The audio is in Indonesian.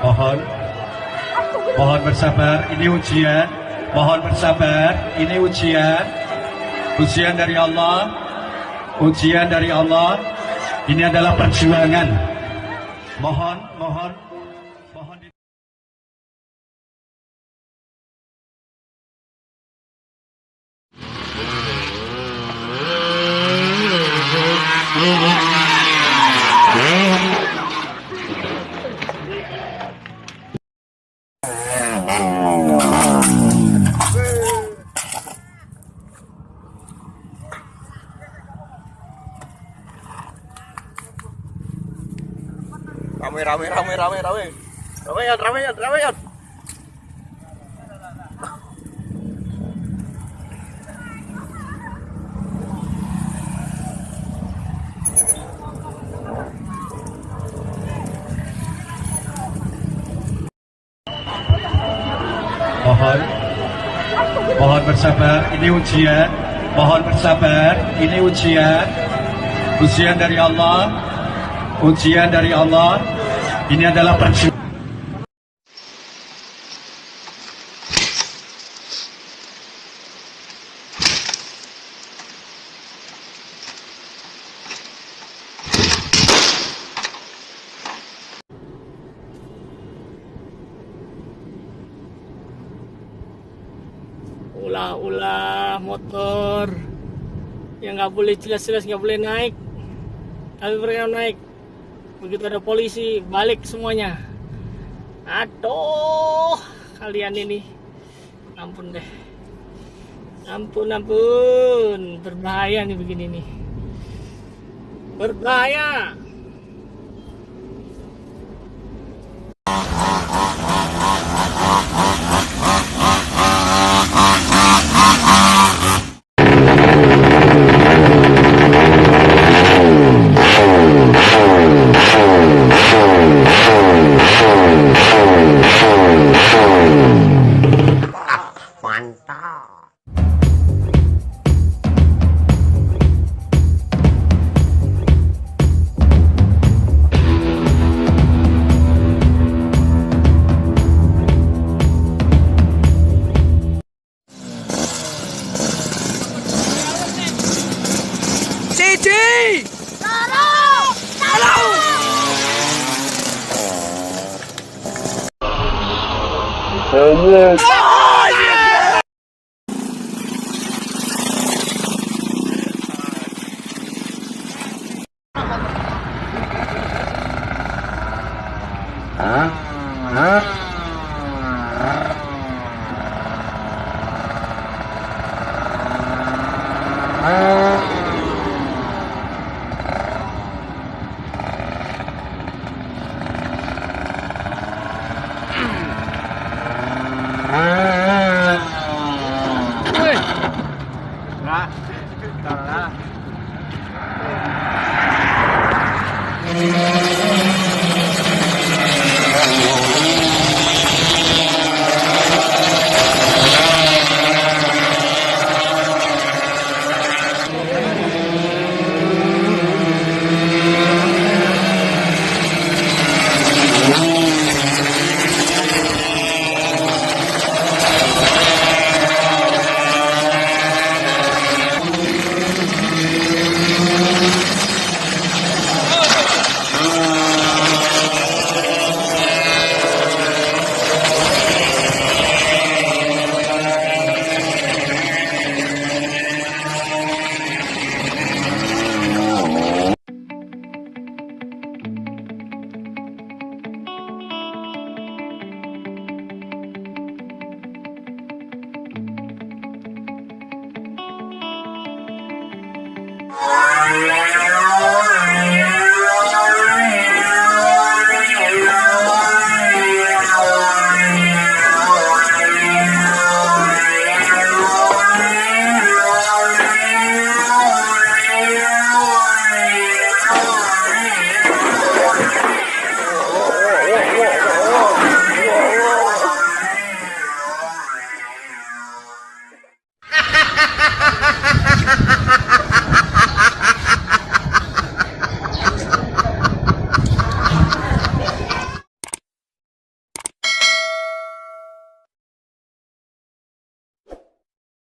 Mohon, mohon bersabar, ini ujian. Mohon bersabar, ini ujian. Ujian dari Allah. Ujian dari Allah. Ini adalah perjuangan. Mohon, mohon, mohon. Ramean. Mohon, mohon bersabar, ini ujian. Mohon bersabar, ini ujian. Ujian dari Allah. Ujian dari Allah. Ini adalah perjuangan. Ulah motor yang nggak boleh jelas-jelas nggak boleh naik, tapi mereka naik. Begitu ada polisi balik semuanya. Aduh, kalian ini ampun deh, ampun, berbahaya nih begini nih, berbahaya. Mantap. Cici! Hah?